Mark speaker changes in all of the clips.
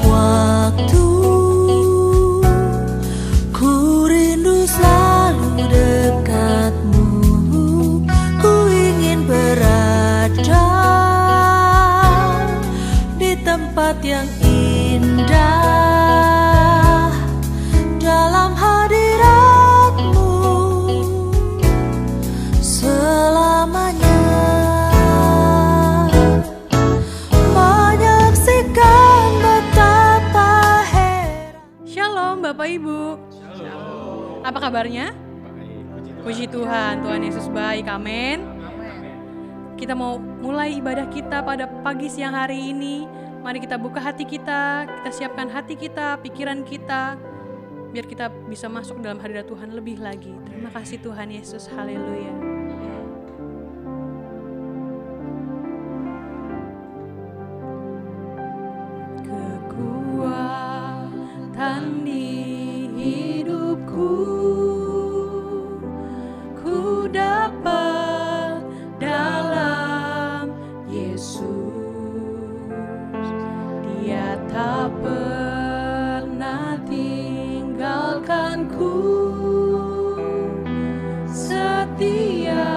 Speaker 1: waktu ku rindu selalu dekatmu, ku ingin berada di tempat yang indah dalam hadiratmu selamanya, menyaksikan betapa heran.
Speaker 2: Shalom Bapak Ibu. Shalom. Apa kabarnya? Puji Tuhan, Tuhan Yesus baik, amin. Kita mau mulai ibadah kita pada pagi siang hari ini. Mari kita buka hati kita siapkan hati kita, pikiran kita, biar kita bisa masuk dalam hadirat Tuhan lebih lagi. Terima kasih Tuhan Yesus, haleluya. Kekuatan di hidupku, ku dapat dalam Yesus. Dia tak pernah tinggalkanku, setia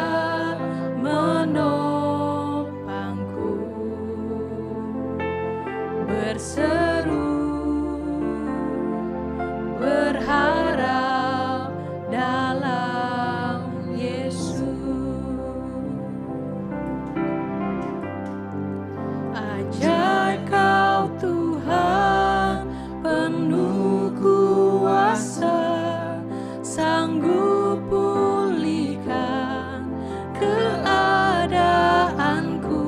Speaker 2: menopangku, berseru berharap dalam Yesus. Ajaib Kau Tuhan, penuh kuasa, sanggup pulihkan keadaanku.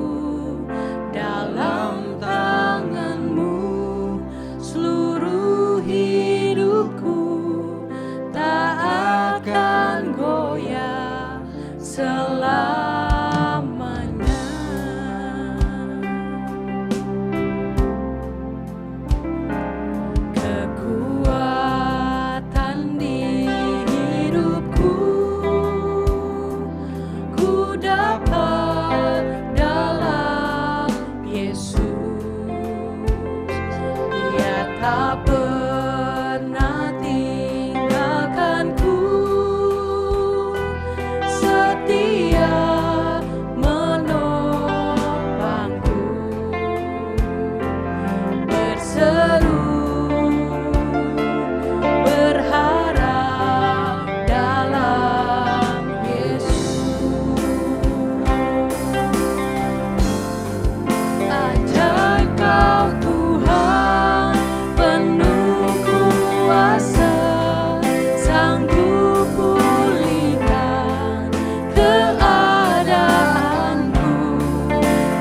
Speaker 2: Dalam tangan-Mu seluruh hidupku tak akan goyah selamanya. Kekuatan di hidupku, ku dapat dalam Yesus. Dia tak pernah tinggalkanku, setia menopangku, berseru berharap dalam Yesus. Ajaib Kau Tuhan, penuh kuasa, sanggup pulihkan keadaanku.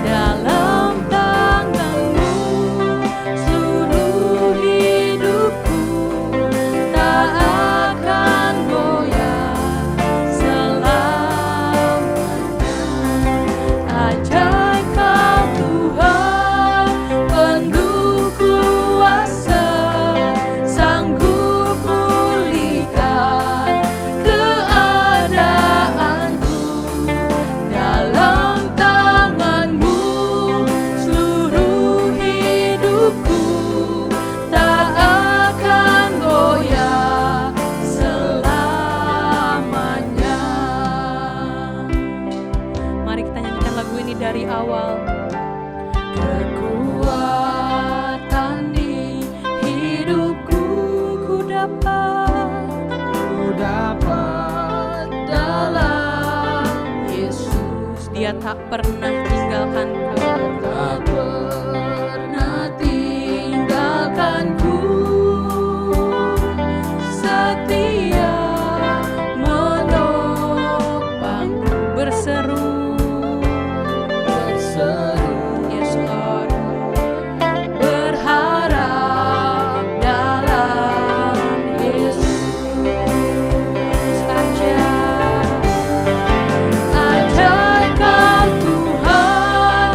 Speaker 2: Dalam tangan-Mu seluruh hidupku tak akan goyah selamanya. Ajaib Kau Tuhan, penuh kuasa, sanggup pulihkan keadaanku. Dalam tangan-Mu seluruh hidupku tak akan goyah selamanya. Mari kita nyanyikan lagu ini dari awal. Kekuatan di hidupku, ku dapat dalam Yesus. Dia tak pernah tinggalkanku, tak pernah tinggalkanku, setia menopangku, berseru yes Lord, berharap dalam Yesus. Ajaib Kau Tuhan,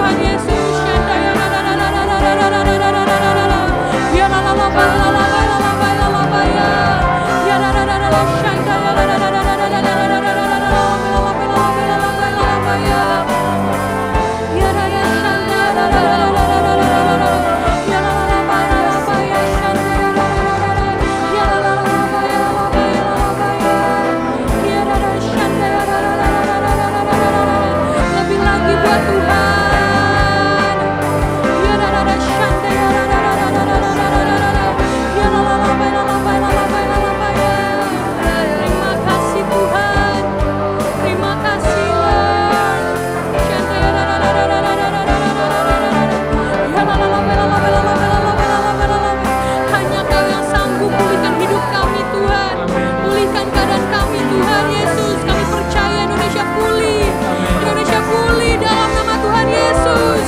Speaker 2: Tuhan Yesus. Lebih lagi buat Tuhan. Terima kasih Tuhan. Terima kasih Lord. Hanya Kau yang sanggup pulihkan hidup kami Tuhan. Pulihkan keadaan kami Tuhan Yesus. Kami percaya Indonesia pulih. Indonesia pulih dalam nama Tuhan Yesus.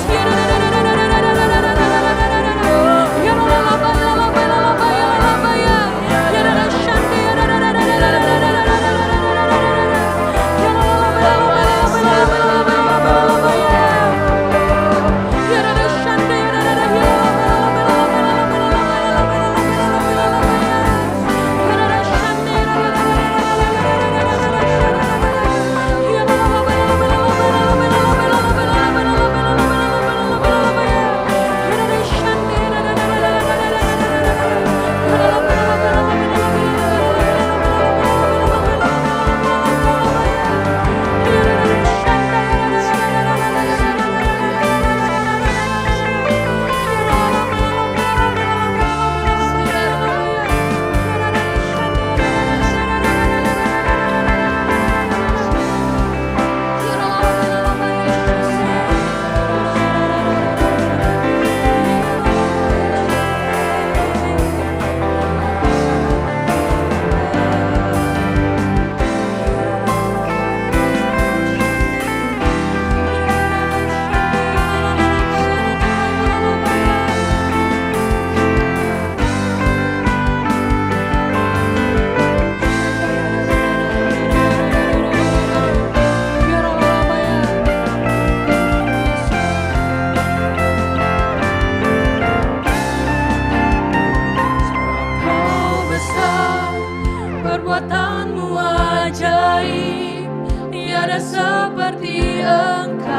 Speaker 2: Perbuatanmu ajaib, tiada seperti Engkau,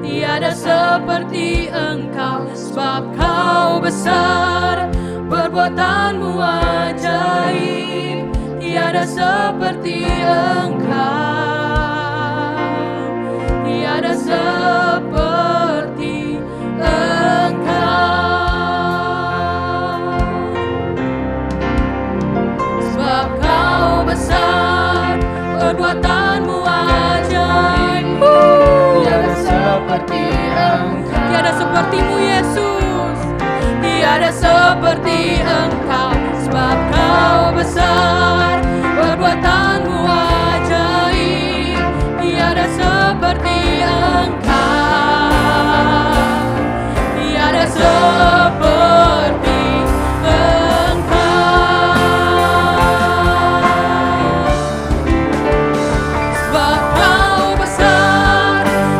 Speaker 2: tiada seperti Engkau, sebab Kau besar. Perbuatanmu ajaib, tiada seperti Engkau, tiada seperti Engkau. Perbuatanmu ajaib,
Speaker 3: Tiada seperti Engkau,
Speaker 2: tiada sepertimu Yesus, tiada seperti Engkau, sebab Kau besar. Perbuatanmu ajaib, tiada seperti Engkau, tiada seperti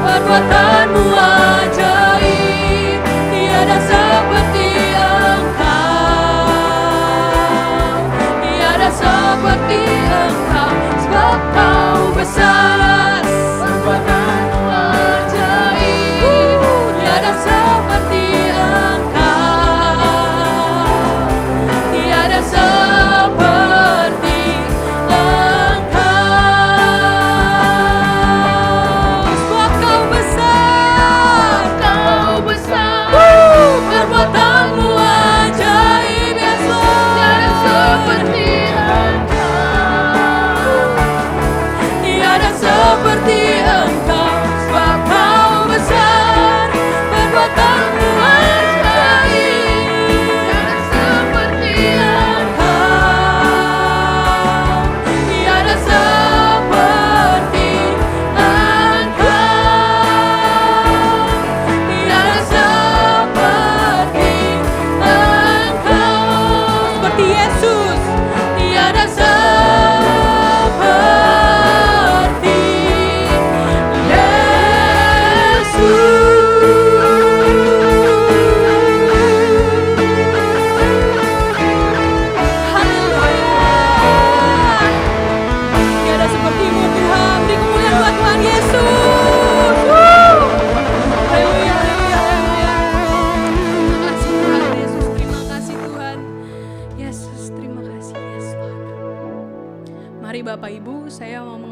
Speaker 2: perbuatanmu ajaib, tiada seperti Engkau, tiada seperti Engkau, sebab Kau besar.
Speaker 3: perbuatanmu ajaib,
Speaker 2: Tiada seperti Engkau, tiada seperti Engkau, sebab Kau besar.
Speaker 3: Kau besar.
Speaker 2: Perbuatanmu ajaib, Yesus.
Speaker 3: Tiada seperti Engkau,
Speaker 2: Tiada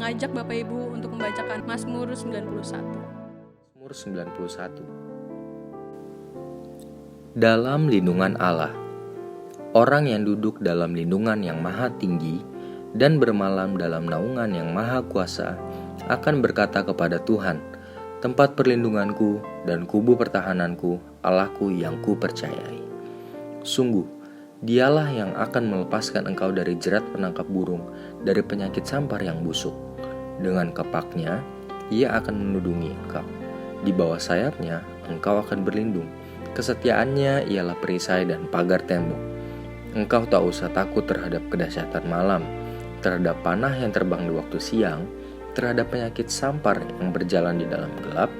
Speaker 2: mengajak Bapak Ibu untuk membacakan Mazmur 91.
Speaker 4: Mazmur 91. Dalam lindungan Allah. Orang yang duduk dalam lindungan yang maha tinggi dan bermalam dalam naungan yang maha kuasa akan berkata kepada Tuhan, tempat perlindunganku dan kubu pertahananku, Allahku yang ku percayai. Sungguh, Dialah yang akan melepaskan engkau dari jerat penangkap burung, dari penyakit sampar yang busuk. Dengan kepaknya, Ia akan menudungi engkau. Di bawah sayapnya, engkau akan berlindung. Kesetiaannya ialah perisai dan pagar tembok. Engkau tak usah takut terhadap kedahsyatan malam, terhadap panah yang terbang di waktu siang, terhadap penyakit sampar yang berjalan di dalam gelap,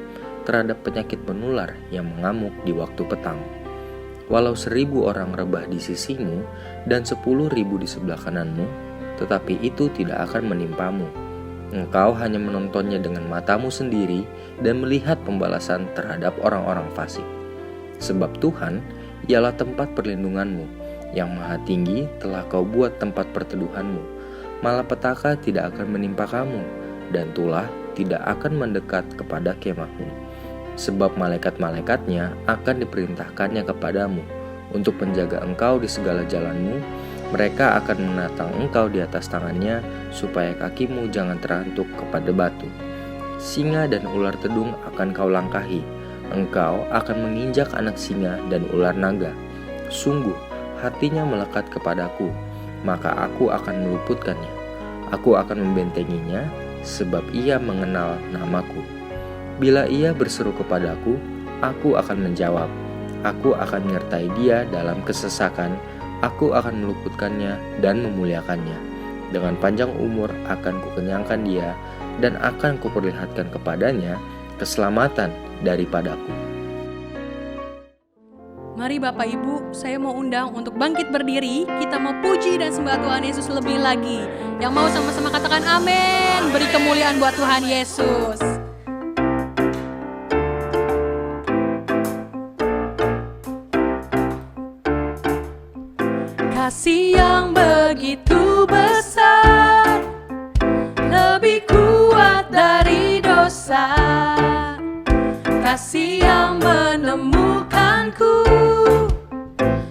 Speaker 4: terhadap penyakit menular yang mengamuk di waktu petang. Walau 1.000 orang rebah di sisimu dan 10.000 di sebelah kananmu, tetapi itu tidak akan menimpamu. Engkau hanya menontonnya dengan matamu sendiri dan melihat pembalasan terhadap orang-orang fasik. Sebab Tuhan ialah tempat perlindunganmu, yang maha tinggi telah kau buat tempat perteduhanmu. Malapetaka tidak akan menimpa kamu, dan tulah tidak akan mendekat kepada kemahmu. Sebab malaikat-malaikatnya akan diperintahkannya kepadamu untuk menjaga engkau di segala jalanmu. Mereka akan menatang engkau di atas tangannya, supaya kakimu jangan terantuk kepada batu. Singa dan ular tedung akan kau langkahi. Engkau akan menginjak anak singa dan ular naga. Sungguh, hatinya melekat kepadaku, maka aku akan meluputkannya. Aku akan membentenginya, sebab ia mengenal namaku. Bila ia berseru kepadaku, aku akan menjawab. Aku akan menyertai dia dalam kesesakan. Aku akan meluputkannya dan memuliakannya. Dengan panjang umur akan kukenyangkan dia, dan akan kuperlihatkan kepadanya keselamatan daripadaku.
Speaker 2: Mari Bapak Ibu, saya mau undang untuk bangkit berdiri. Kita mau puji dan sembah Tuhan Yesus lebih lagi. Yang mau sama-sama katakan amin. Beri kemuliaan buat Tuhan Yesus. Kasih yang begitu besar, lebih kuat dari dosa. Kasih yang menemukanku,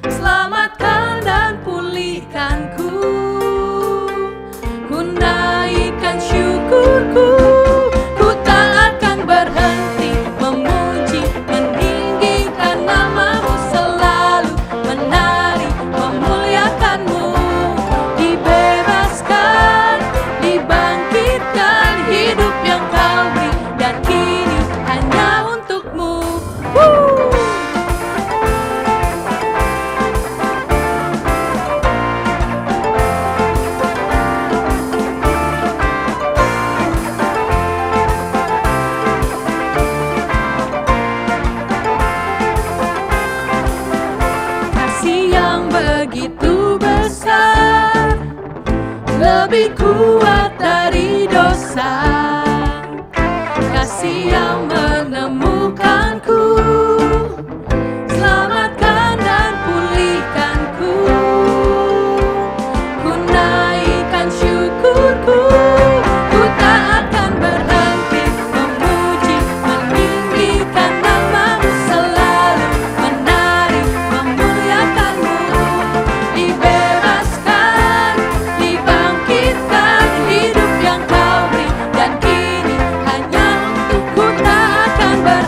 Speaker 2: selamatkan dan pulihkanku. Ku naikkan syukurku, ku tak akan berhenti memuji, meninggikan namamu selalu, menari, memuliakanmu. Dibebaskan, dibangkitkan, hidup yang kau beri, dan kini hanya untukmu. Kasih yang begitu besar, lebih kuat dari dosa. Kasih yang menemukanku, selamatkan dan pulihkanku. Ku naikkan syukurku, ku tak akan berhenti memuji, meninggikan namamu selalu, menari, memuliakanmu. Dibebaskan, dibangkitkan, hidup yang kau beri, dan kini hanya untukku tak akan berhenti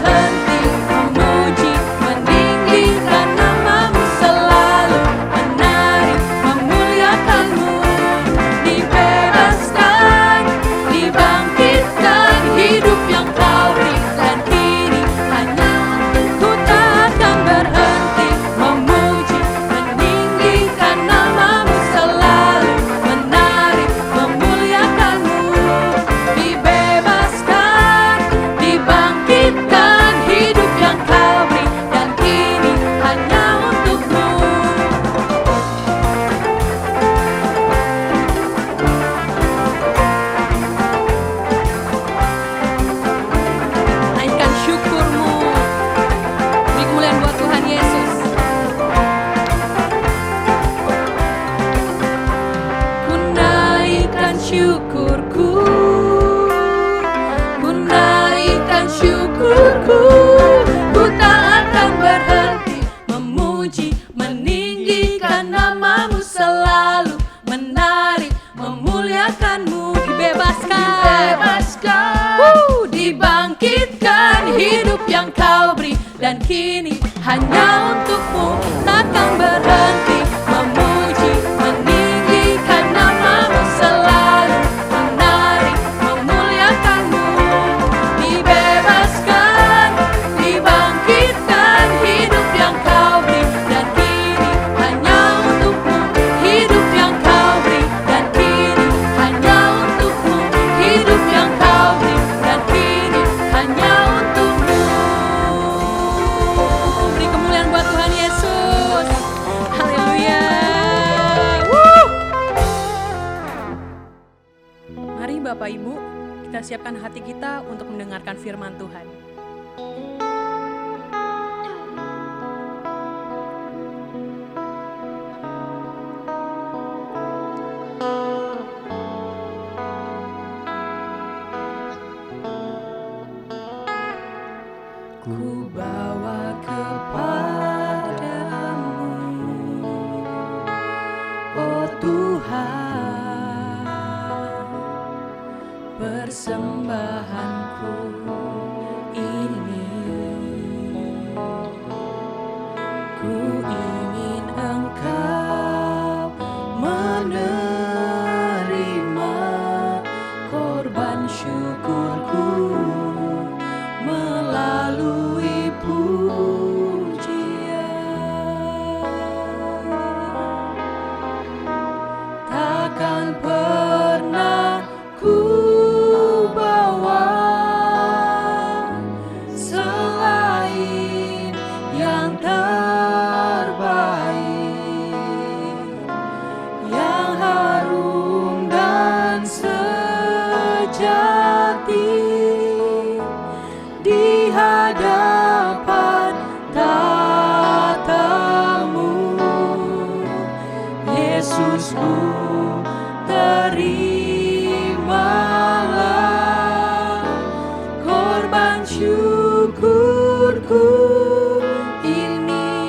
Speaker 2: hidup yang kau beri, dan kini hanya untukmu. Takkan berhenti memuji, meninggikan namamu, selalu menari, memuliakanmu. Dibebaskan, dibangkitkan, hidup yang kau beri, dan kini hanya untukmu. Hidup yang kau beri, dan kini hanya untukmu. Hidup yang kau beri, dan kini hanya untukmu. Beri kemuliaan buat Tuhan Yesus. Haleluya. Mari Bapak Ibu, kita siapkan hati kita untuk mendengarkan firman Tuhan. Ku bawa kepadamu, oh Tuhan, persembahanku ini. Ku ingin Engkau menerima korban syukurku melalui pujian. Takkan pernah ku bawa selain yang terbaik, yang harum dan sejati di hadapan tatamu. Yesusku, terimalah korban syukurku ini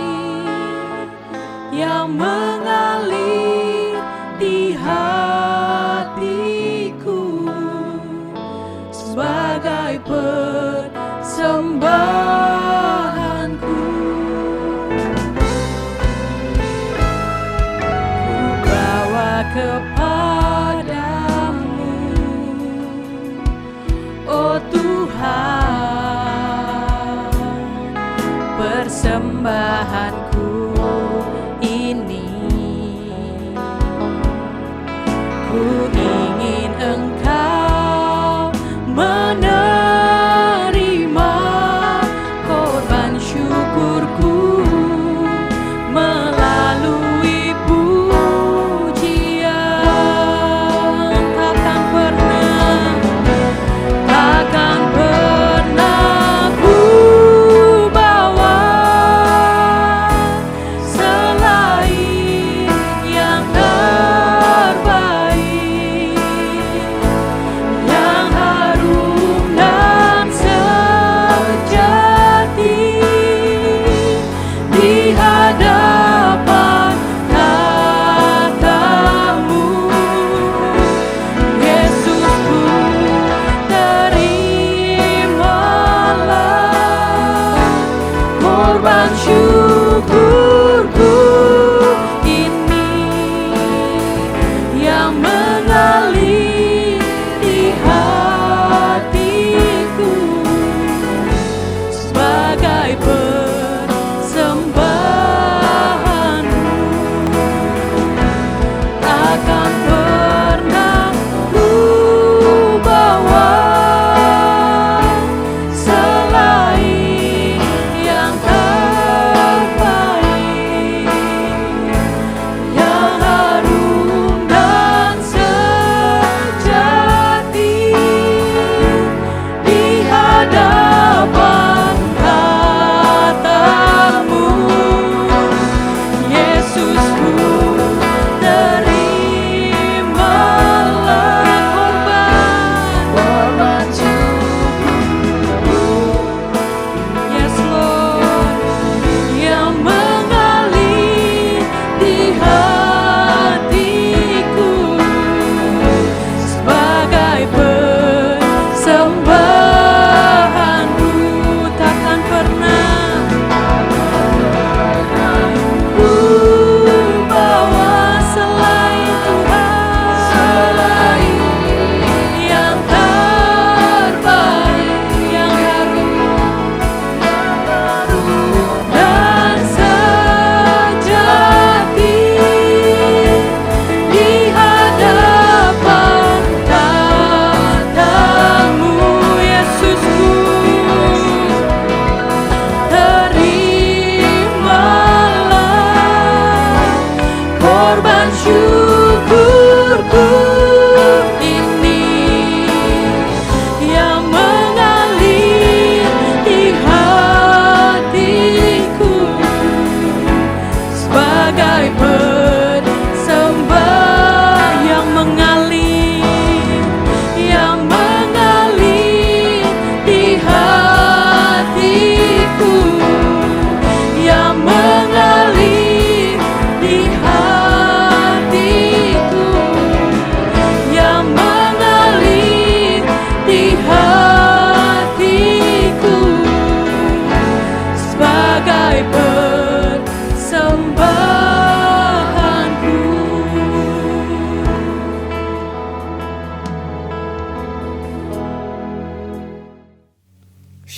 Speaker 2: yang mengalir di hatiku sebagai persembahanku. Ku bawa kepadamu, oh Tuhan, persembahanku ini. Ku ingin Engkau menerima korban syukurku melalui pujian. Takkan pernah ku bawa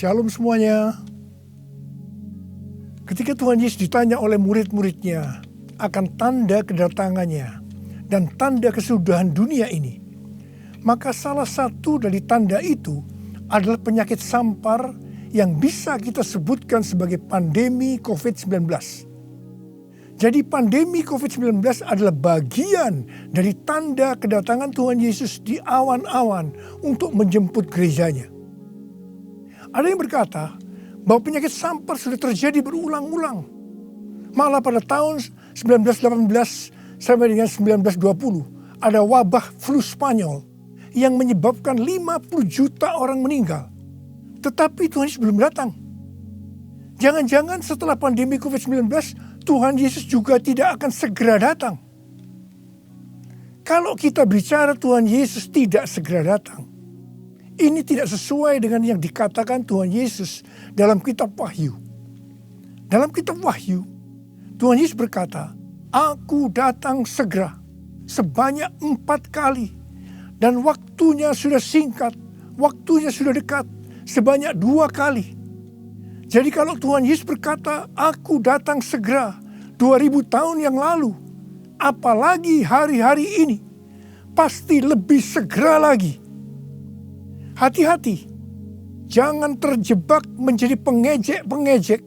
Speaker 5: Shalom semuanya. Ketika Tuhan Yesus ditanya oleh murid-muridnya akan tanda kedatangannya dan tanda kesudahan dunia ini, maka salah satu dari tanda itu adalah penyakit sampar yang bisa kita sebutkan sebagai pandemi COVID-19. Jadi pandemi COVID-19 adalah bagian dari tanda kedatangan Tuhan Yesus di awan-awan untuk menjemput gerejanya. Ada yang berkata bahwa penyakit sampar sudah terjadi berulang-ulang. Malah pada tahun 1918 sampai dengan 1920 ada wabah flu Spanyol yang menyebabkan 50 juta orang meninggal. Tetapi Tuhan Yesus belum datang. Jangan-jangan setelah pandemi COVID-19 Tuhan Yesus juga tidak akan segera datang. Kalau kita bicara Tuhan Yesus tidak segera datang, ini tidak sesuai dengan yang dikatakan Tuhan Yesus dalam kitab Wahyu. Dalam kitab Wahyu, Tuhan Yesus berkata, "Aku datang segera sebanyak 4 kali. Dan waktunya sudah singkat, waktunya sudah dekat sebanyak 2 kali." Jadi kalau Tuhan Yesus berkata, "Aku datang segera" 2000 tahun yang lalu, apalagi hari-hari ini, pasti lebih segera lagi. Hati-hati, jangan terjebak menjadi pengejek-pengejek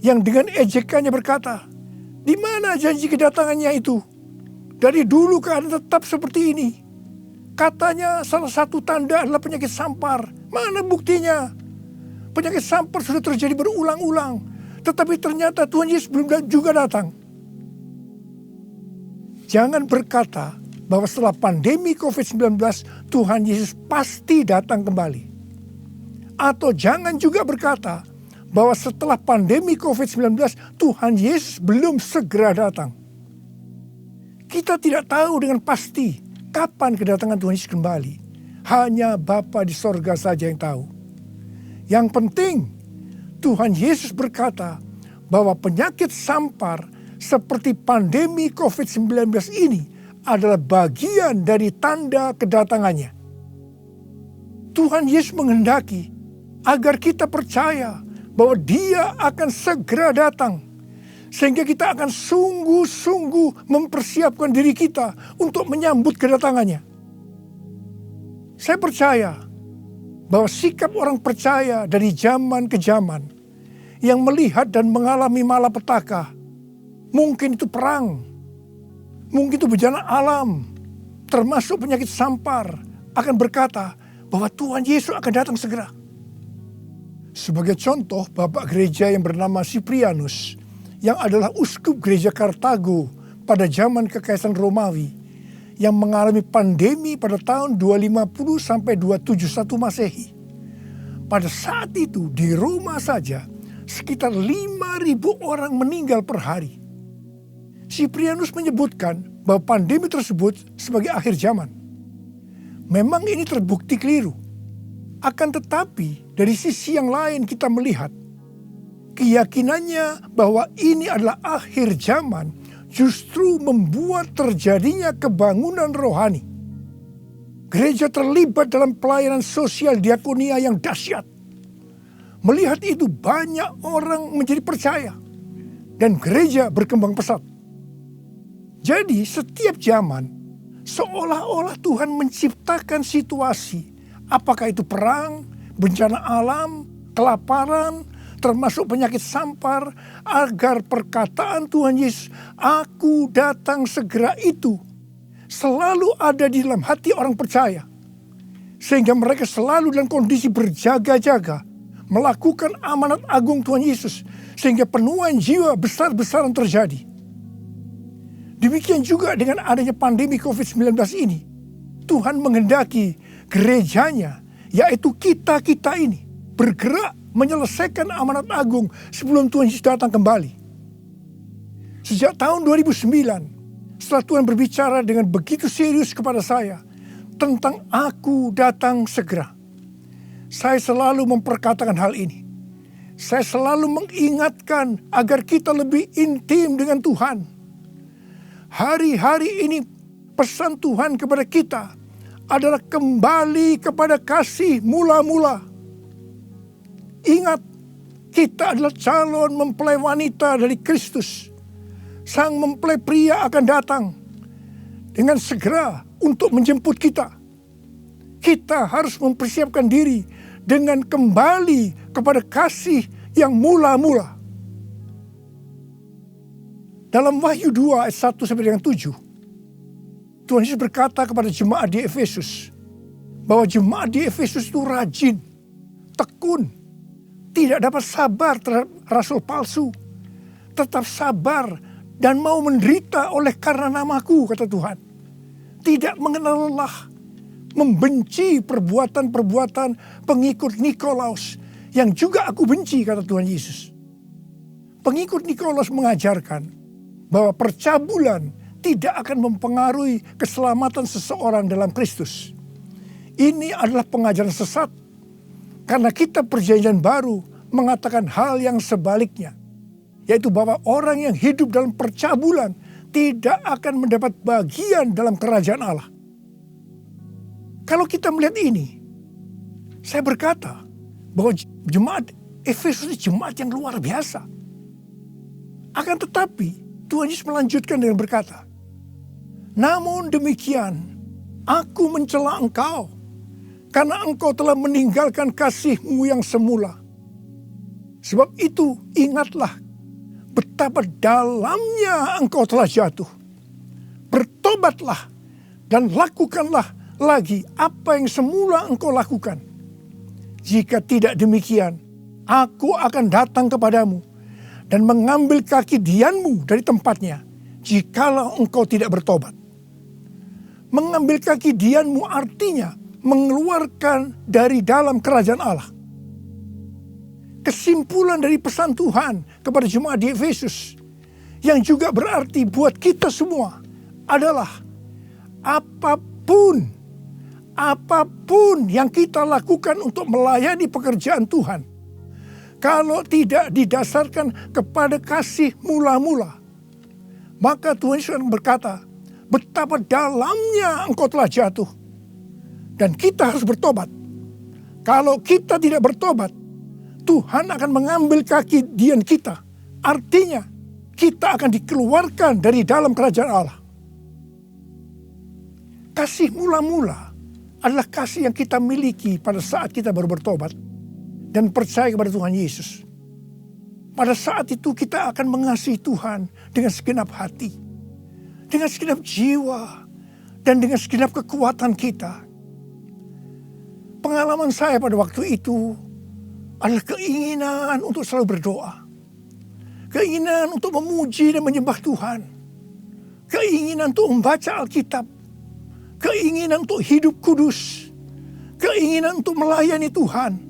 Speaker 5: yang dengan ejekannya berkata, "Di mana janji kedatangannya itu? Dari dulu keadaan tetap seperti ini. Katanya salah satu tanda adalah penyakit sampar. Mana buktinya? Penyakit sampar sudah terjadi berulang-ulang, tetapi ternyata Tuhan Yesus belum juga datang." Jangan berkata bahwa setelah pandemi COVID-19 Tuhan Yesus pasti datang kembali. Atau jangan juga berkata bahwa setelah pandemi COVID-19 Tuhan Yesus belum segera datang. Kita tidak tahu dengan pasti kapan kedatangan Tuhan Yesus kembali. Hanya Bapa di sorga saja yang tahu. Yang penting Tuhan Yesus berkata bahwa penyakit sampar seperti pandemi COVID-19 ini adalah bagian dari tanda kedatangannya. Tuhan Yesus menghendaki agar kita percaya bahwa Dia akan segera datang. Sehingga kita akan sungguh-sungguh mempersiapkan diri kita untuk menyambut kedatangannya. Saya percaya bahwa sikap orang percaya dari zaman ke zaman yang melihat dan mengalami malapetaka, mungkin itu perang, mungkin itu bencana alam, termasuk penyakit sampar, akan berkata bahwa Tuhan Yesus akan datang segera. Sebagai contoh, Bapak Gereja yang bernama Cyprianus, yang adalah uskup gereja Kartago pada zaman Kekaisaran Romawi, yang mengalami pandemi pada tahun 250 sampai 271 Masehi. Pada saat itu di Roma saja sekitar 5.000 orang meninggal per hari. Cyprianus menyebutkan bahwa pandemi tersebut sebagai akhir zaman. Memang ini terbukti keliru. Akan tetapi dari sisi yang lain kita melihat keyakinannya bahwa ini adalah akhir zaman justru membuat terjadinya kebangunan rohani. Gereja terlibat dalam pelayanan sosial diakonia yang dahsyat. Melihat itu banyak orang menjadi percaya dan gereja berkembang pesat. Jadi setiap zaman seolah-olah Tuhan menciptakan situasi, apakah itu perang, bencana alam, kelaparan, termasuk penyakit sampar, agar perkataan Tuhan Yesus, "Aku datang segera" itu selalu ada di dalam hati orang percaya. Sehingga mereka selalu dalam kondisi berjaga-jaga, melakukan amanat agung Tuhan Yesus, sehingga penuaian jiwa besar-besaran terjadi. Demikian juga dengan adanya pandemi COVID-19 ini, Tuhan menghendaki gerejanya, yaitu kita-kita ini, bergerak menyelesaikan amanat agung sebelum Tuhan Yesus datang kembali. Sejak tahun 2009, setelah Tuhan berbicara dengan begitu serius kepada saya tentang "Aku datang segera", saya selalu memperkatakan hal ini. Saya selalu mengingatkan agar kita lebih intim dengan Tuhan. Hari-hari ini pesan Tuhan kepada kita adalah kembali kepada kasih mula-mula. Ingat, kita adalah calon mempelai wanita dari Kristus. Sang mempelai pria akan datang dengan segera untuk menjemput kita. Kita harus mempersiapkan diri dengan kembali kepada kasih yang mula-mula. Dalam Wahyu 2 ayat 1 sampai dengan 7, Tuhan Yesus berkata kepada jemaat di Efesus, bahwa jemaat di Efesus itu rajin, tekun, tidak dapat sabar terhadap rasul palsu, tetap sabar dan mau menderita oleh karena namaku, kata Tuhan. Tidak mengenal lelah, membenci perbuatan-perbuatan pengikut Nikolaus yang juga aku benci, kata Tuhan Yesus. Pengikut Nikolaus mengajarkan bahwa percabulan tidak akan mempengaruhi keselamatan seseorang dalam Kristus. Ini adalah pengajaran sesat, karena kitab Perjanjian Baru mengatakan hal yang sebaliknya, yaitu bahwa orang yang hidup dalam percabulan tidak akan mendapat bagian dalam kerajaan Allah. Kalau kita melihat ini, saya berkata bahwa jemaat Efesus ini jemaat yang luar biasa. Akan tetapi Tuhan Yesus melanjutkan dengan berkata, namun demikian, aku mencela engkau, karena engkau telah meninggalkan kasih-Mu yang semula. Sebab itu ingatlah betapa dalamnya engkau telah jatuh. Bertobatlah dan lakukanlah lagi apa yang semula engkau lakukan. Jika tidak demikian, aku akan datang kepadamu dan mengambil kaki dianmu dari tempatnya, jikalau engkau tidak bertobat. Mengambil kaki dianmu artinya mengeluarkan dari dalam kerajaan Allah. Kesimpulan dari pesan Tuhan kepada jemaat di Efesus, yang juga berarti buat kita semua, adalah apapun yang kita lakukan untuk melayani pekerjaan Tuhan, kalau tidak didasarkan kepada kasih mula-mula, maka Tuhan Yesus berkata, betapa dalamnya engkau telah jatuh. Dan kita harus bertobat. Kalau kita tidak bertobat, Tuhan akan mengambil kaki dian kita. Artinya, kita akan dikeluarkan dari dalam kerajaan Allah. Kasih mula-mula adalah kasih yang kita miliki pada saat kita baru bertobat dan percaya kepada Tuhan Yesus. Pada saat itu kita akan mengasihi Tuhan dengan segenap hati, dengan segenap jiwa, dan dengan segenap kekuatan kita. Pengalaman saya pada waktu itu adalah keinginan untuk selalu berdoa. Keinginan untuk memuji dan menyembah Tuhan. Keinginan untuk membaca Alkitab. Keinginan untuk hidup kudus. Keinginan untuk melayani Tuhan.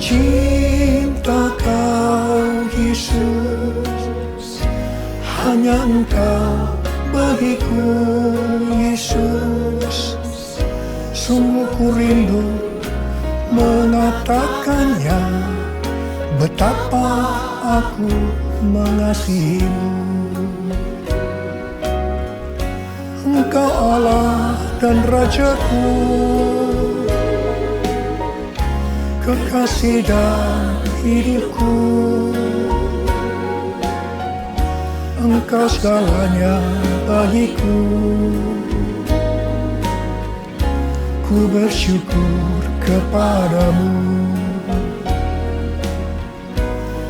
Speaker 5: Cinta Kau Yesus, hanya Engkau bagiku Yesus. Sungguh ku rindu mengatakannya, betapa aku mengasihimu. Engkau Allah dan Rajaku, kekasih dan hidupku. Engkau segalanya bagiku. Ku bersyukur kepadamu.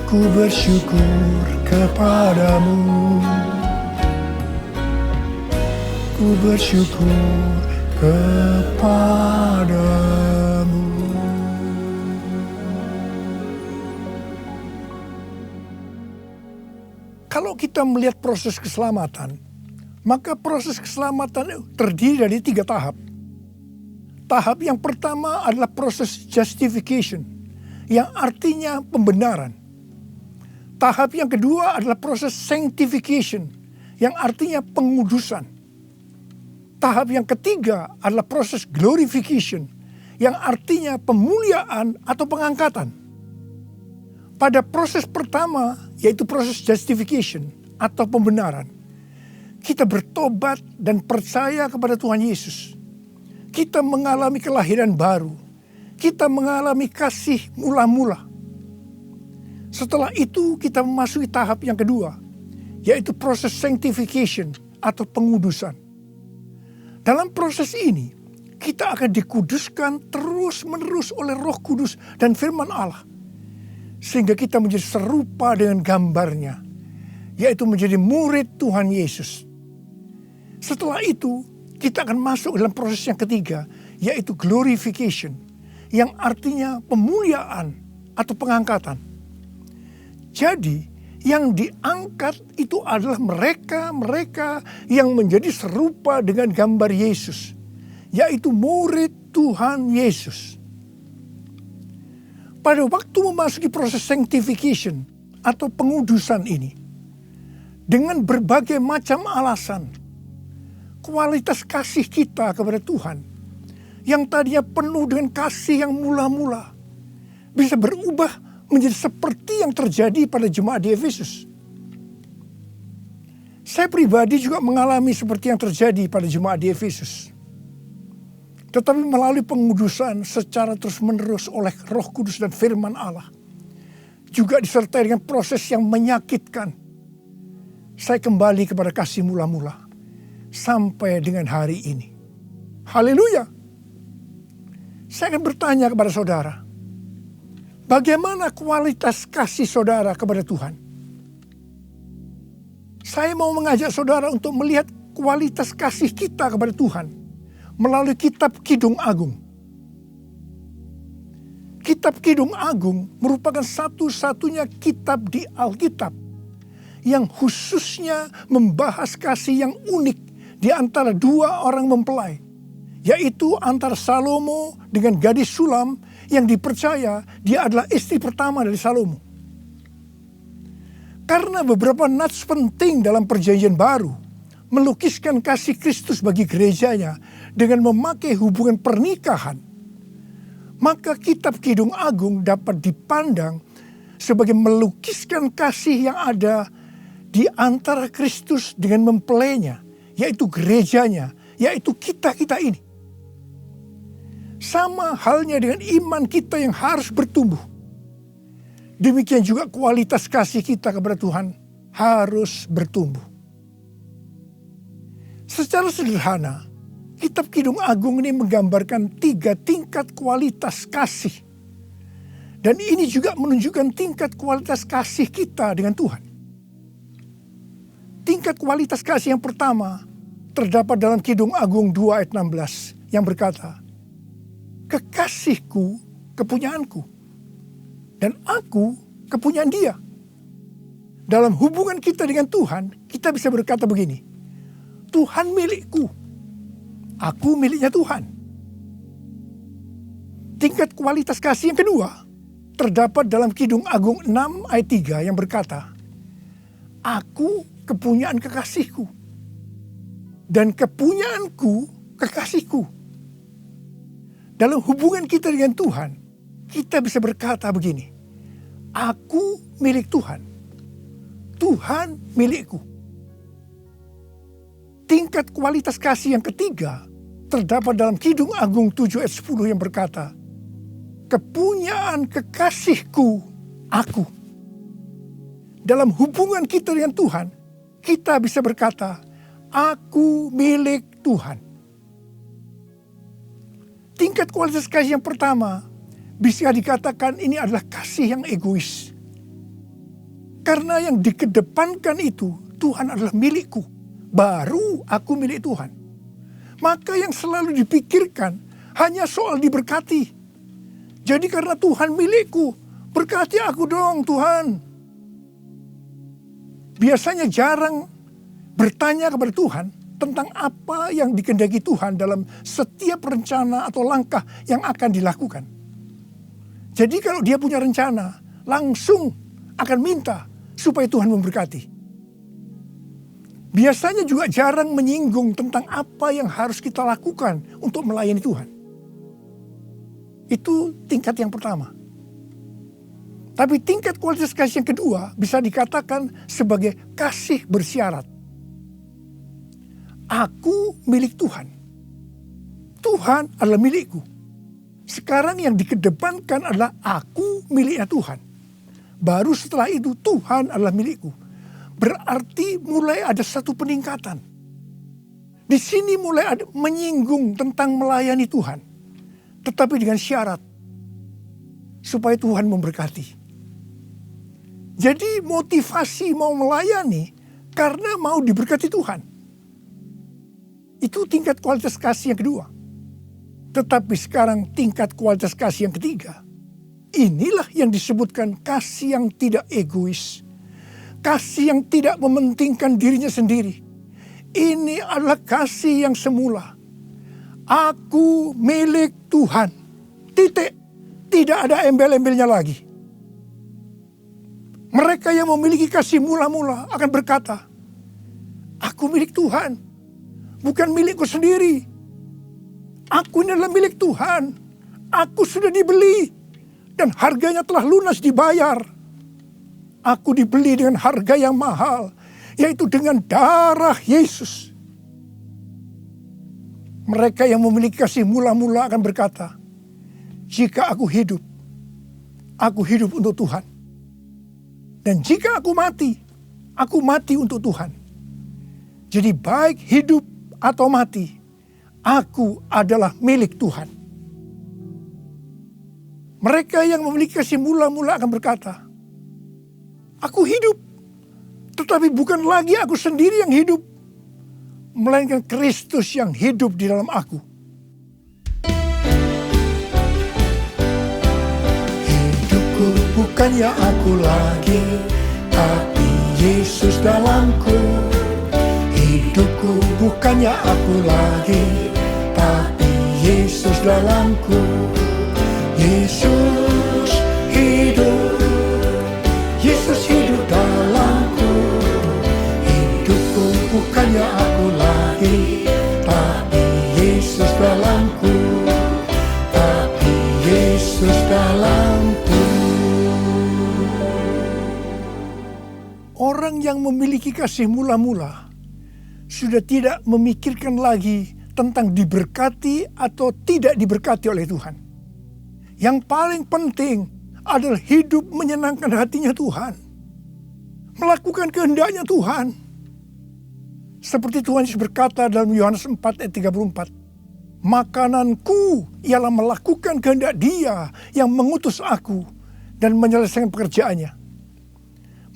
Speaker 5: Ku bersyukur kepadamu. Ku bersyukur kepadamu. Kalau kita melihat proses keselamatan, maka proses keselamatan terdiri dari 3 tahap. Tahap yang pertama adalah proses justification, yang artinya pembenaran. Tahap yang kedua adalah proses sanctification, yang artinya pengudusan. Tahap yang ketiga adalah proses glorification, yang artinya pemuliaan atau pengangkatan. Pada proses pertama, yaitu proses justification atau pembenaran, kita bertobat dan percaya kepada Tuhan Yesus, kita mengalami kelahiran baru, kita mengalami kasih mula-mula. Setelah itu kita memasuki tahap yang kedua, yaitu proses sanctification atau pengudusan. Dalam proses ini, kita akan dikuduskan terus-menerus oleh Roh Kudus dan firman Allah. Sehingga kita menjadi serupa dengan gambarnya, yaitu menjadi murid Tuhan Yesus. Setelah itu, kita akan masuk dalam proses yang ketiga, yaitu glorification, yang artinya pemuliaan atau pengangkatan. Jadi, yang diangkat itu adalah mereka yang menjadi serupa dengan gambar Yesus, yaitu murid Tuhan Yesus. Pada waktu memasuki proses sanctification atau pengudusan ini, dengan berbagai macam alasan, kualitas kasih kita kepada Tuhan yang tadinya penuh dengan kasih yang mula-mula bisa berubah menjadi seperti yang terjadi pada jemaat di Efesus. Saya pribadi juga mengalami seperti yang terjadi pada jemaat di Efesus. Tetapi melalui pengudusan secara terus-menerus oleh Roh Kudus dan firman Allah, juga disertai dengan proses yang menyakitkan, saya kembali kepada kasih mula-mula sampai dengan hari ini. Haleluya. Saya akan bertanya kepada saudara, bagaimana kualitas kasih saudara kepada Tuhan? Saya mau mengajak saudara untuk melihat kualitas kasih kita kepada Tuhan melalui kitab Kidung Agung. Kitab Kidung Agung merupakan satu-satunya kitab di Alkitab yang khususnya membahas kasih yang unik di antara dua orang mempelai, yaitu antara Salomo dengan gadis Sulam yang dipercaya dia adalah istri pertama dari Salomo. Karena beberapa nats penting dalam Perjanjian Baru melukiskan kasih Kristus bagi gerejanya dengan memakai hubungan pernikahan, maka kitab Kidung Agung dapat dipandang sebagai melukiskan kasih yang ada di antara Kristus dengan mempelainya, yaitu gerejanya, yaitu kita-kita ini. Sama halnya dengan iman kita yang harus bertumbuh. Demikian juga kualitas kasih kita kepada Tuhan harus bertumbuh. Secara sederhana, kitab Kidung Agung ini menggambarkan 3 tingkat kualitas kasih. Dan ini juga menunjukkan tingkat kualitas kasih kita dengan Tuhan. Tingkat kualitas kasih yang pertama terdapat dalam Kidung Agung 2 ayat 16 yang berkata, kekasihku kepunyaanku dan aku kepunyaan dia. Dalam hubungan kita dengan Tuhan, kita bisa berkata begini, Tuhan milikku, aku miliknya Tuhan. Tingkat kualitas kasih yang kedua terdapat dalam Kidung Agung 6 ayat 3 yang berkata, aku kepunyaan kekasihku dan kepunyaanku kekasihku. Dalam hubungan kita dengan Tuhan, kita bisa berkata begini, aku milik Tuhan, Tuhan milikku. Tingkat kualitas kasih yang ketiga terdapat dalam Kidung Agung 7 ayat 10 yang berkata, kepunyaan kekasihku aku. Dalam hubungan kita dengan Tuhan, kita bisa berkata, aku milik Tuhan. Tingkat kualitas kasih yang pertama bisa dikatakan ini adalah kasih yang egois. Karena yang dikedepankan itu, Tuhan adalah milikku, baru aku milik Tuhan. Maka yang selalu dipikirkan hanya soal diberkati. Jadi karena Tuhan milikku, berkati aku dong Tuhan. Biasanya jarang bertanya kepada Tuhan tentang apa yang dikehendaki Tuhan dalam setiap rencana atau langkah yang akan dilakukan. Jadi kalau dia punya rencana, langsung akan minta supaya Tuhan memberkati. Biasanya juga jarang menyinggung tentang apa yang harus kita lakukan untuk melayani Tuhan. Itu tingkat yang pertama. Tapi tingkat kualitas kasih yang kedua bisa dikatakan sebagai kasih bersyarat. Aku milik Tuhan. Tuhan adalah milikku. Sekarang yang dikedepankan adalah aku miliknya Tuhan. Baru setelah itu Tuhan adalah milikku. Berarti mulai ada satu peningkatan. Di sini mulai ada menyinggung tentang melayani Tuhan. Tetapi dengan syarat. Supaya Tuhan memberkati. Jadi motivasi mau melayani karena mau diberkati Tuhan. Itu tingkat kualitas kasih yang kedua. Tetapi sekarang tingkat kualitas kasih yang ketiga. Inilah yang disebutkan kasih yang tidak egois. Kasih yang tidak mementingkan dirinya sendiri. Ini adalah kasih yang semula. Aku milik Tuhan. Titik. Tidak ada embel-embelnya lagi. Mereka yang memiliki kasih mula-mula akan berkata, aku milik Tuhan. Bukan milikku sendiri. Aku ini adalah milik Tuhan. Aku sudah dibeli. Dan harganya telah lunas dibayar. Aku dibeli dengan harga yang mahal. Yaitu dengan darah Yesus. Mereka yang memiliki kasih mula-mula akan berkata, jika aku hidup untuk Tuhan. Dan jika aku mati untuk Tuhan. Jadi baik hidup atau mati, aku adalah milik Tuhan. Mereka yang memiliki kasih mula-mula akan berkata, aku hidup, tetapi bukan lagi aku sendiri yang hidup, melainkan Kristus yang hidup di dalam aku. Hidupku bukannya aku lagi, tapi Yesus dalamku. Hidupku bukannya aku lagi, tapi Yesus dalamku. Yesus hidup, Yesus hidup dalamku. Hidupku bukannya aku lagi, tapi Yesus dalamku. Tapi Yesus dalamku. Orang yang memiliki kasih mula-mula sudah tidak memikirkan lagi tentang diberkati atau tidak diberkati oleh Tuhan. Yang paling penting adalah hidup menyenangkan hatinya Tuhan. Melakukan kehendaknya Tuhan. Seperti Tuhan Yesus berkata dalam Yohanes 4 ayat 34. Makananku ialah melakukan kehendak Dia yang mengutus aku dan menyelesaikan pekerjaannya.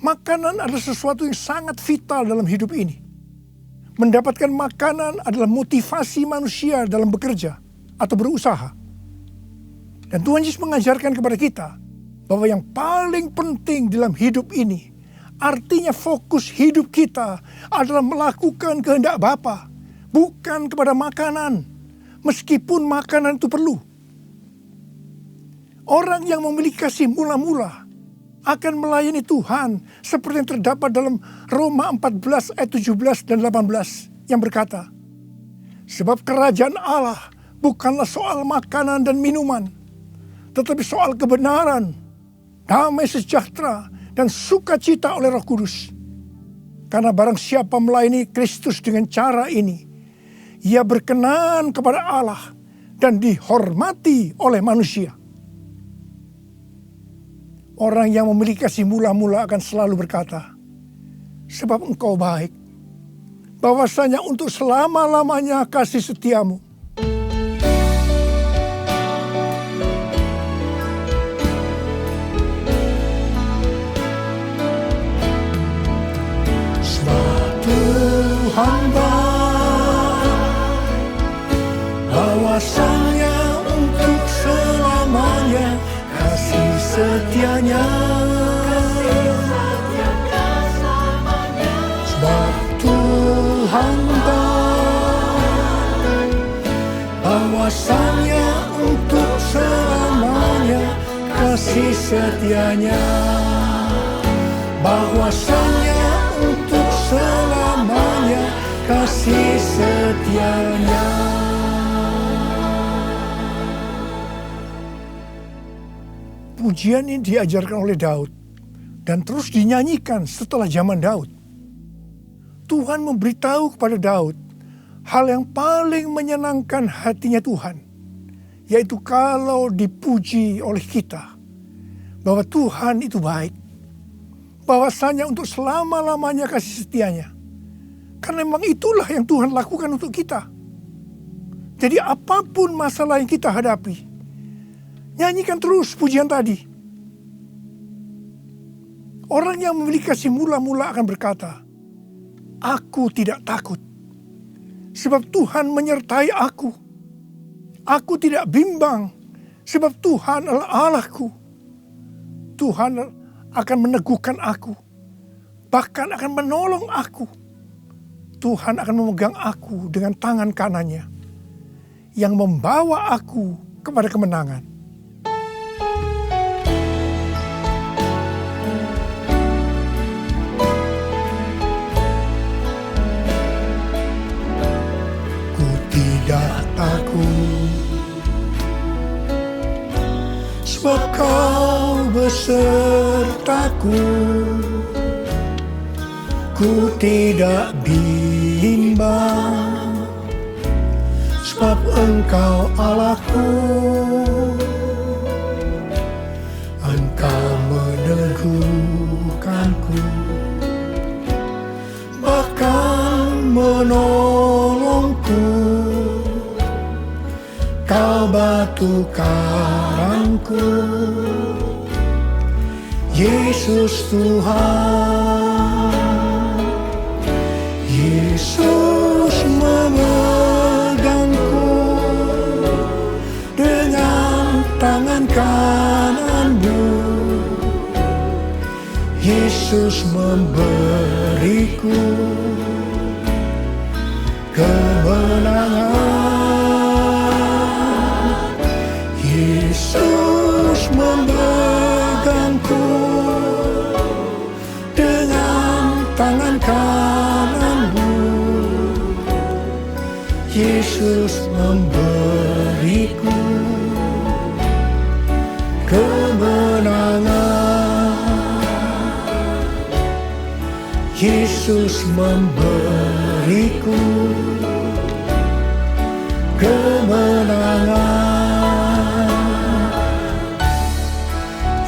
Speaker 5: Makanan adalah sesuatu yang sangat vital dalam hidup ini. Mendapatkan makanan adalah motivasi manusia dalam bekerja atau berusaha. Dan Tuhan Yesus mengajarkan kepada kita bahwa yang paling penting dalam hidup ini, artinya fokus hidup kita adalah melakukan kehendak Bapa, bukan kepada makanan, meskipun makanan itu perlu. Orang yang memiliki kasih mula-mula akan melayani Tuhan seperti yang terdapat dalam Roma 14 ayat 17 dan 18 yang berkata, sebab kerajaan Allah bukanlah soal makanan dan minuman, tetapi soal kebenaran, damai sejahtera, dan sukacita oleh Roh Kudus. Karena barang siapa melayani Kristus dengan cara ini, ia berkenan kepada Allah dan dihormati oleh manusia. Orang yang memiliki kasih mula-mula akan selalu berkata, sebab engkau baik, bahwasanya untuk selama-lamanya kasih setiamu. Hamba bahwasanya untuk selamanya kasih setianya. Sebab Tuhan bahwasanya untuk selamanya kasih setianya. Bahwasanya untuk selamanya kasih setianya. Pujian ini diajarkan oleh Daud dan terus dinyanyikan setelah zaman Daud. Tuhan memberitahu kepada Daud hal yang paling menyenangkan hatinya Tuhan, yaitu kalau dipuji oleh kita, bahwa Tuhan itu baik, bahwasanya untuk selama-lamanya kasih setianya. Karena memang itulah yang Tuhan lakukan untuk kita. Jadi apapun masalah yang kita hadapi, nyanyikan terus pujian tadi. Orang yang memiliki kasih mula-mula akan berkata, aku tidak takut, sebab Tuhan menyertai aku. Aku tidak bimbang, sebab Tuhan adalah Allahku. Tuhan akan meneguhkan aku, bahkan akan menolong aku. Tuhan akan memegang aku dengan tangan kanannya, yang membawa aku kepada kemenangan. Ku tidak takut, sebab Kau besertaku. Ku tidak bimbang, sebab Engkau Allahku. Engkau meneguhkanku, bahkan menolongku. Kau batu karangku, Yesus Tuhan. Yesus memegangku dengan tangan kanan-Mu. Yesus memberiku kemenangan. Yesus memegangku dengan tangan kanan-Mu. Yesus memberiku kemenangan. Yesus memberiku kemenangan.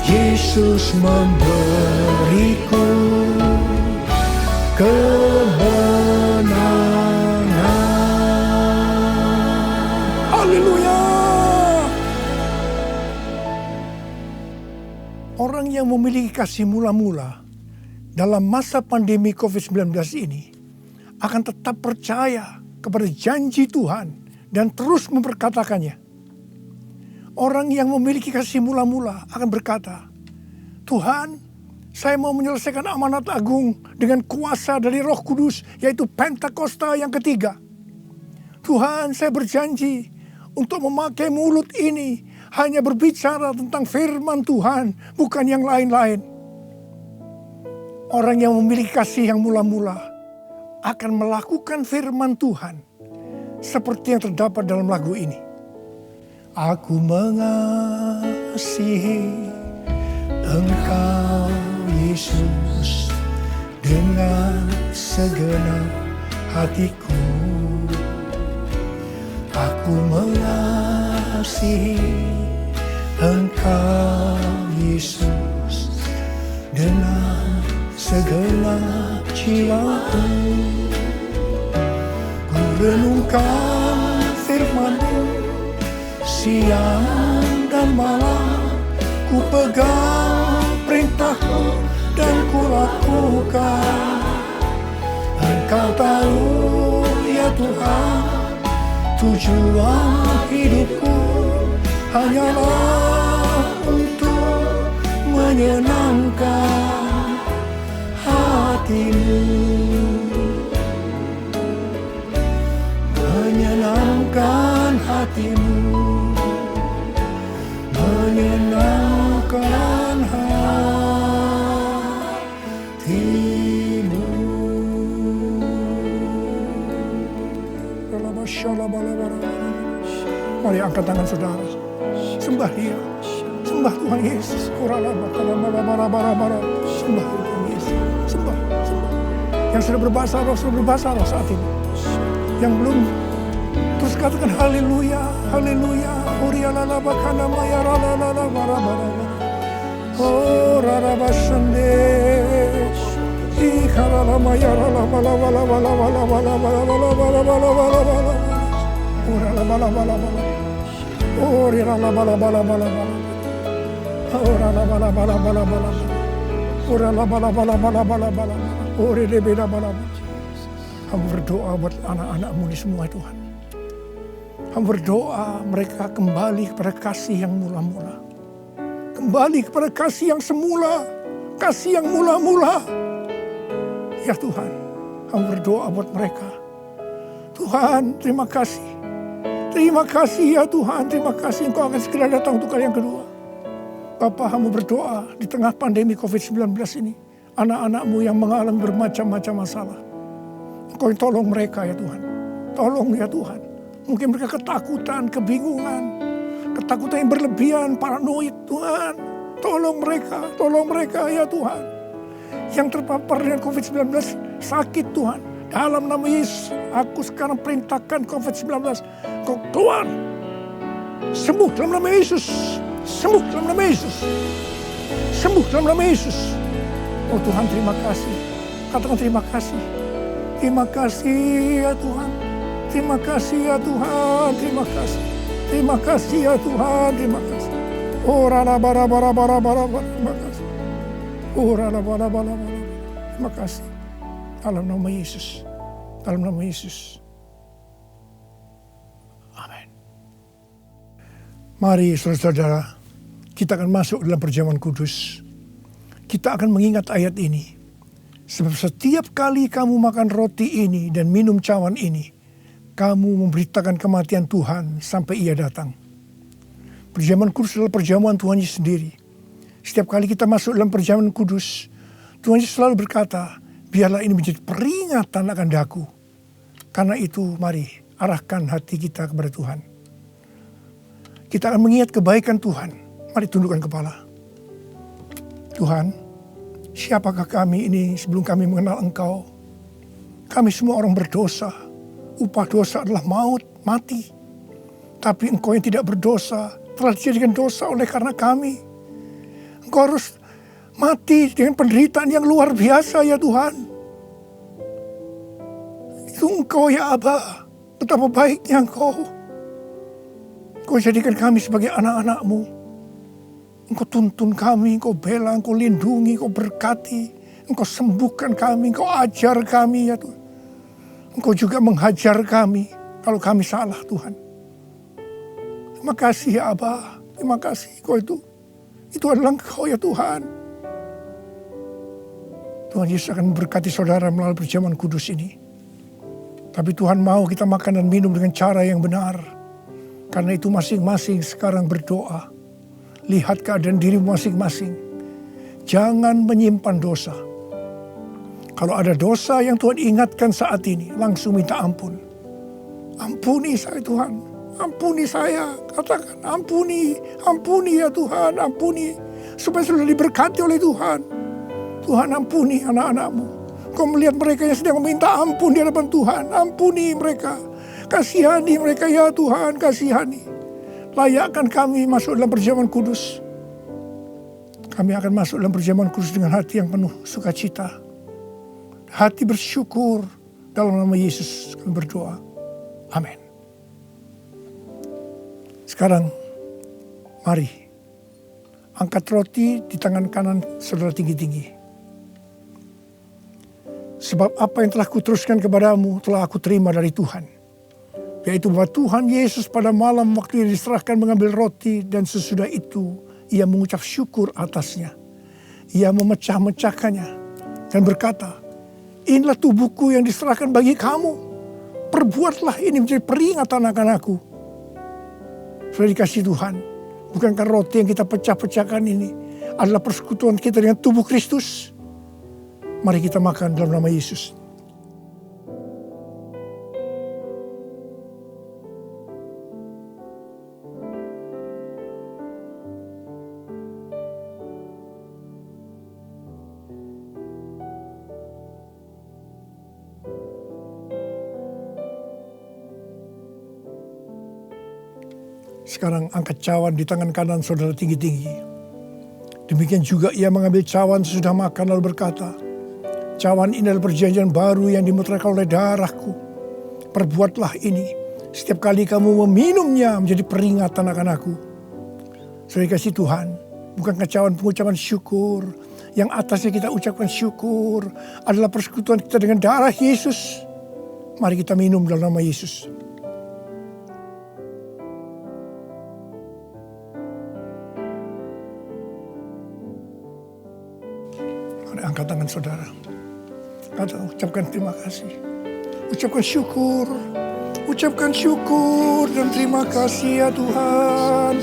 Speaker 5: Yesus memberiku kemenangan. Haleluya. Orang yang memiliki kasih mula-mula dalam masa pandemi COVID-19 ini akan tetap percaya kepada janji Tuhan dan terus memperkatakannya. Orang yang memiliki kasih mula-mula akan berkata, Tuhan, saya mau menyelesaikan amanat agung dengan kuasa dari Roh Kudus, yaitu Pentakosta yang ketiga. Tuhan, saya berjanji untuk memakai mulut ini hanya berbicara tentang firman Tuhan, bukan yang lain-lain. Orang yang memiliki kasih yang mula-mula akan melakukan firman Tuhan seperti yang terdapat dalam lagu ini. Aku mengasihi Engkau Yesus dengan segenap hatiku. Aku mengasihi Engkau Yesus dengan segenap jiwaku. Ku renungkan firman-Mu siang dan malam, ku pegang perintah-Mu dan ku lakukan. Engkau tahu ya Tuhan, tujuan hidupku hanyalah untuk menyenangkan hati-Mu. Menyenangkan hati-Mu, menyenangkan hati-Mu. Mari angkat tangan saudara, sembah Dia, sembah Tuhan Yesus. Sembah Tuhan Yesus, sembah. Yang sudah berbahasa roh saat ini. Yang belum, terus katakan haleluya, haleluya. Orialala bakana maya ralala barabara. Oh rarabasande. Ikarala maya rala bala bala bala bala bala bala bala bala bala bala bala. Orala bala bala bala. Orialala bala bala bala bala. Orala bala bala bala bala. Orala bala bala bala bala bala. Ore de beda bala. Hamba berdoa buat anak-anak-Mu ini semua Tuhan. Hamba berdoa mereka kembali kepada kasih yang mula-mula. Kembali kepada kasih yang semula. Kasih yang mula-mula. Ya Tuhan, hamba berdoa buat mereka. Tuhan, terima kasih. Terima kasih ya Tuhan, terima kasih Engkau akan segera datang untuk kali yang kedua. Bapa, hamba berdoa di tengah pandemi COVID-19 ini. Anak-anak-Mu yang mengalami bermacam-macam masalah. Engkau tolong mereka ya Tuhan. Tolong ya Tuhan. Mungkin mereka ketakutan, kebingungan. Ketakutan yang berlebihan, paranoid Tuhan. Tolong mereka ya Tuhan. Yang terpapar dengan COVID-19 sakit Tuhan. Dalam nama Yesus, aku sekarang perintahkan COVID-19. Kau keluar. Sembuh dalam nama Yesus. Sembuh dalam nama Yesus. Sembuh dalam nama Yesus. Oh Tuhan, terima kasih. Katakan terima kasih. Terima kasih ya Tuhan. Terima kasih ya Tuhan. Terima kasih. Terima kasih ya Tuhan. Terima kasih. Oh rana bara bara bara bara. Terima kasih. Oh rana bara bara bara. Terima kasih. Dalam nama Yesus. Dalam nama Yesus. Amin. Mari saudara-saudara, kita akan masuk dalam perjamuan kudus. Kita akan mengingat ayat ini. Sebab setiap kali kamu makan roti ini dan minum cawan ini, kamu memberitakan kematian Tuhan sampai Ia datang. Perjamuan kudus adalah perjamuan Tuhan Yesus sendiri. Setiap kali kita masuk dalam perjamuan kudus, Tuhan Yesus selalu berkata, biarlah ini menjadi peringatan akan daku. Karena itu mari arahkan hati kita kepada Tuhan. Kita akan mengingat kebaikan Tuhan. Mari tundukkan kepala. Tuhan, siapakah kami ini sebelum kami mengenal Engkau? Kami semua orang berdosa. Upah dosa adalah maut, mati. Tapi Engkau yang tidak berdosa telah dijadikan dosa oleh karena kami. Engkau harus mati dengan penderitaan yang luar biasa ya Tuhan. Itu Engkau ya Aba. Betapa baiknya Engkau. Engkau jadikan kami sebagai anak-anak-Mu. Engkau tuntun kami, Engkau bela, Engkau lindungi, Engkau berkati. Engkau sembuhkan kami, Engkau ajar kami ya Tuhan. Engkau juga menghajar kami kalau kami salah Tuhan. Terima kasih ya Aba. Terima kasih Engkau itu adalah Engkau ya Tuhan. Tuhan Yesus akan memberkati saudara melalui perjamuan kudus ini. Tapi Tuhan mau kita makan dan minum dengan cara yang benar. Karena itu masing-masing sekarang berdoa. Lihat keadaan dirimu masing-masing. Jangan menyimpan dosa. Kalau ada dosa yang Tuhan ingatkan saat ini, langsung minta ampun. Ampuni saya Tuhan. Ampuni saya. Katakan ampuni. Ampuni ya Tuhan. Ampuni. Supaya sudah diberkati oleh Tuhan. Tuhan ampuni anak-anak-Mu. Kau melihat mereka yang sedang meminta ampun di hadapan Tuhan. Ampuni mereka. Kasihani mereka ya Tuhan. Kasihani. Layakkan kami masuk dalam perjamuan kudus. Kami akan masuk dalam perjamuan kudus dengan hati yang penuh sukacita. Hati bersyukur. Dalam nama Yesus kami berdoa. Amin. Sekarang mari angkat roti di tangan kanan saudara tinggi-tinggi. Sebab apa yang telah kuteruskan kepadamu telah aku terima dari Tuhan. Yaitu bahwa Tuhan Yesus pada malam waktu Ia diserahkan mengambil roti dan sesudah itu Ia mengucap syukur atasnya. Ia memecah-mecahkannya dan berkata, inilah tubuhku yang diserahkan bagi kamu. Perbuatlah ini menjadi peringatan akan aku. Sudah dikasih Tuhan, bukankah roti yang kita pecah-pecahkan ini adalah persekutuan kita dengan tubuh Kristus? Mari kita makan dalam nama Yesus. Sekarang angkat cawan di tangan kanan saudara tinggi-tinggi. Demikian juga ia mengambil cawan sesudah makan lalu berkata, cawan ini adalah perjanjian baru yang dimeteraikan oleh darahku. Perbuatlah ini setiap kali kamu meminumnya menjadi peringatan akan aku. Saudara kasih Tuhan, bukankah cawan pengucapan syukur yang atasnya kita ucapkan syukur adalah persekutuan kita dengan darah Yesus. Mari kita minum dalam nama Yesus. Mari angkat tangan saudara. Ucapkan terima kasih. Ucapkan syukur. Ucapkan syukur dan terima kasih ya Tuhan.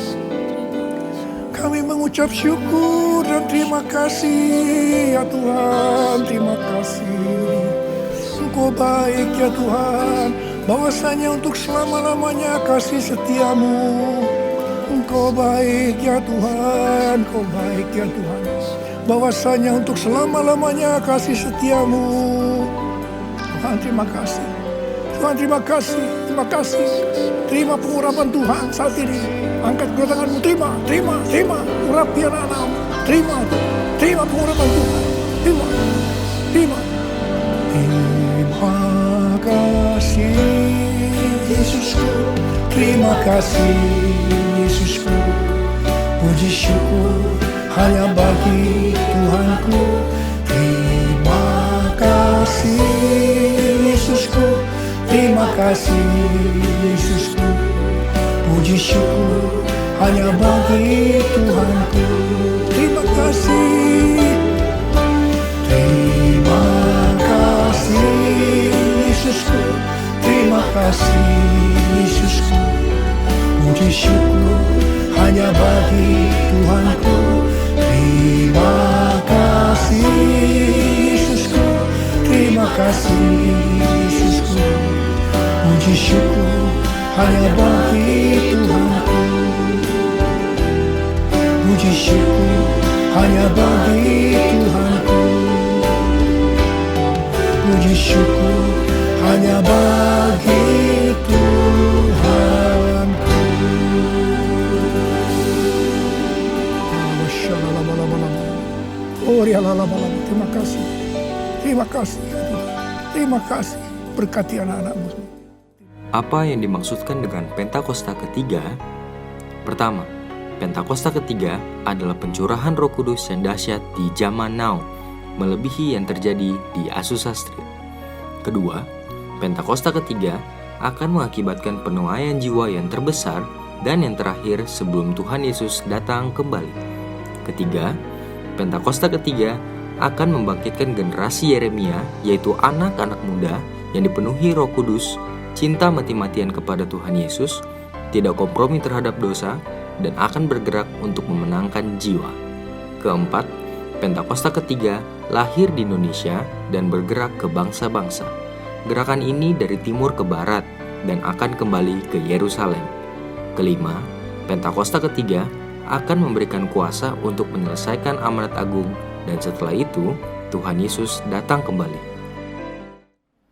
Speaker 5: Kami mengucap syukur dan terima kasih ya Tuhan. Terima kasih. Engkau baik ya Tuhan. Bahwasanya untuk selama-lamanya kasih setiamu. Engkau baik ya Tuhan. Engkau baik ya Tuhan. Bahwasanya untuk selama-lamanya kasih setiamu. Tuhan terima kasih. Tuhan terima kasih. Terima kasih. Terima pengurapan Tuhan saat ini. Angkat kedua tanganmu, terima. Urapi anak-anakmu. Terima pengurapan Tuhan. Terima. Terima kasih Yesusku. Terima kasih Yesusku. Puji syukur hanya bagi Tuhanku. Terima kasih Yesusku. Terima kasih Yesusku. Puji syukur hanya bagi Tuhanku. Terima kasih. Terima kasih Yesusku. Terima kasih Yesusku. Puji syukur hanya bagi Tuhanku. Terima kasih Yesusku. Terima kasih Yesusku. Puji syukur hanya bagi Tuhanku. Puji syukur hanya bagi Tuhanku. Puji syukur hanya bagi Tuhanku. Terima kasih. Terima kasih. Terima kasih. Berkati anak-anakmu.
Speaker 4: Apa yang dimaksudkan dengan Pentakosta ketiga? Pertama, Pentakosta ketiga adalah pencurahan Roh Kudus yang dahsyat di zaman now, melebihi yang terjadi di Azusa Street. Kedua, Pentakosta ketiga akan mengakibatkan penuaian jiwa yang terbesar dan yang terakhir sebelum Tuhan Yesus datang kembali. Ketiga, Pentakosta ketiga akan membangkitkan generasi Yeremia, yaitu anak-anak muda yang dipenuhi Roh Kudus, cinta mati-matian kepada Tuhan Yesus, tidak kompromi terhadap dosa, dan akan bergerak untuk memenangkan jiwa. Keempat, Pentakosta ketiga lahir di Indonesia dan bergerak ke bangsa-bangsa. Gerakan ini dari timur ke barat dan akan kembali ke Yerusalem. Kelima, Pentakosta ketiga akan memberikan kuasa untuk menyelesaikan amanat agung, dan setelah itu Tuhan Yesus datang kembali.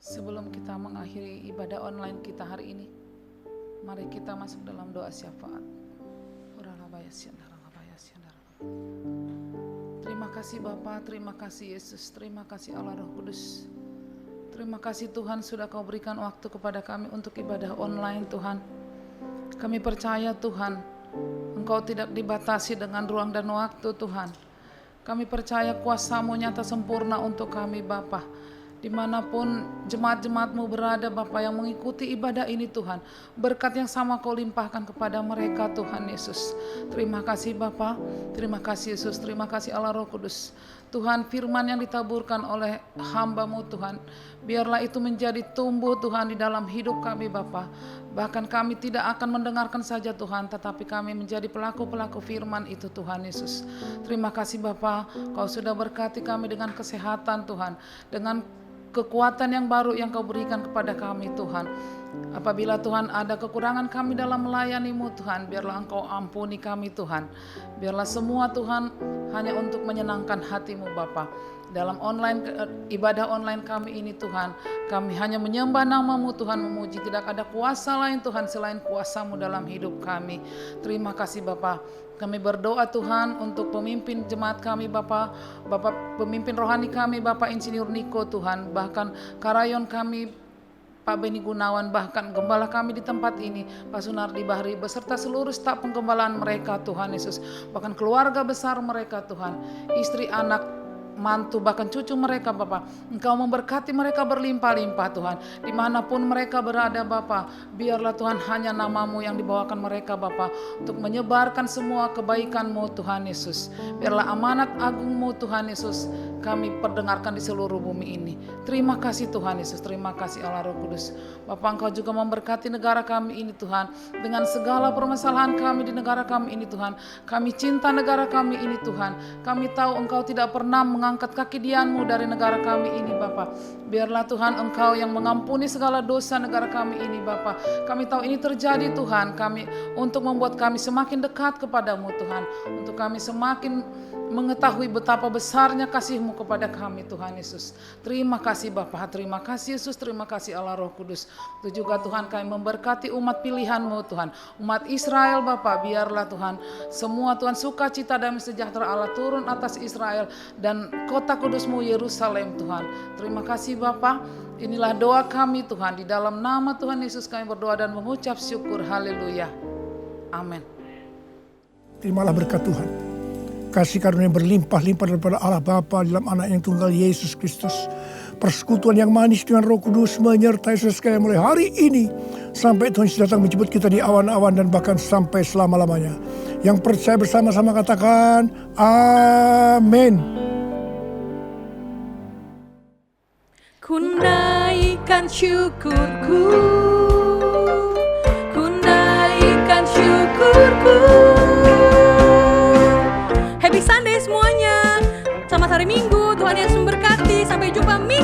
Speaker 3: Sebelum kita mengakhiri ibadah online kita hari ini, mari kita masuk dalam doa syafaat. Terima kasih Bapa, terima kasih Yesus, terima kasih Allah Roh Kudus. Terima kasih Tuhan sudah Kau berikan waktu kepada kami untuk ibadah online Tuhan. Kami percaya Tuhan, Engkau tidak dibatasi dengan ruang dan waktu Tuhan. Kami percaya kuasa-Mu nyata sempurna untuk kami Bapa. Dimanapun jemaat-jemaat-Mu berada Bapa yang mengikuti ibadah ini Tuhan, berkat yang sama Kau limpahkan kepada mereka Tuhan Yesus. Terima kasih Bapa, terima kasih Yesus, terima kasih Allah Roh Kudus. Tuhan, firman yang ditaburkan oleh hamba-Mu Tuhan, biarlah itu menjadi tumbuh Tuhan di dalam hidup kami Bapa. Bahkan kami tidak akan mendengarkan saja Tuhan, tetapi kami menjadi pelaku-pelaku firman itu Tuhan Yesus. Terima kasih Bapa, Kau sudah berkati kami dengan kesehatan Tuhan, dengan kekuatan yang baru yang Kau berikan kepada kami Tuhan. Apabila Tuhan ada kekurangan kami dalam melayani-Mu Tuhan, biarlah Engkau ampuni kami Tuhan. Biarlah semua Tuhan hanya untuk menyenangkan hati-Mu Bapa. dalam ibadah online kami ini Tuhan, kami hanya menyembah nama-Mu Tuhan, memuji. Tidak ada kuasa lain Tuhan selain kuasa-Mu dalam hidup kami. Terima kasih Bapa. Kami berdoa Tuhan untuk pemimpin jemaat kami Bapak pemimpin rohani kami Bapak Insinyur Niko Tuhan, bahkan karayon kami Pak Beni Gunawan, bahkan gembala kami di tempat ini, Pak Sunardi Bahri, beserta seluruh staf penggembalaan mereka Tuhan Yesus, bahkan keluarga besar mereka Tuhan, istri, anak, mantu, bahkan cucu mereka Bapak. Engkau memberkati mereka berlimpah-limpah Tuhan. Dimanapun mereka berada Bapak, biarlah Tuhan hanya nama-Mu yang dibawakan mereka Bapak, untuk menyebarkan semua kebaikan-Mu Tuhan Yesus. Biarlah amanat agung-Mu Tuhan Yesus kami perdengarkan di seluruh bumi ini. Terima kasih Tuhan Yesus, terima kasih Allah Roh Kudus. Bapak, Engkau juga memberkati negara kami ini Tuhan, dengan segala permasalahan kami di negara kami ini Tuhan. Kami cinta negara kami ini Tuhan. Kami tahu Engkau tidak pernah mengangkat kaki dian-Mu dari negara kami ini Bapak. Biarlah Tuhan Engkau yang mengampuni segala dosa negara kami ini Bapak. Kami tahu ini terjadi Tuhan, untuk membuat kami semakin dekat kepada-Mu Tuhan, untuk kami semakin mengetahui betapa besarnya kasih-Mu kepada kami Tuhan Yesus. Terima kasih Bapa, terima kasih Yesus, terima kasih Allah Roh Kudus. Itu juga Tuhan kami memberkati umat pilihan-Mu Tuhan, umat Israel Bapa. Biarlah Tuhan semua Tuhan sukacita dan sejahtera Allah turun atas Israel dan kota kudus-Mu Yerusalem Tuhan. Terima kasih Bapa. Inilah doa kami Tuhan, di dalam nama Tuhan Yesus kami berdoa dan mengucap syukur. Haleluya. Amin.
Speaker 5: Terimalah berkat Tuhan. Kasih karunia berlimpah-limpah daripada Allah Bapa dalam anak yang tunggal Yesus Kristus. Persekutuan yang manis dengan Roh Kudus menyertai saudara sekalian mulai hari ini sampai Tuhan Yesus datang menjemput kita di awan-awan dan bahkan sampai selama-lamanya. Yang percaya bersama-sama katakan amin.
Speaker 2: Ku naikkan syukurku, ku naikkan syukurku. Happy Sunday semuanya. Selamat hari Minggu. Tuhan Yesus memberkati. Sampai jumpa minggu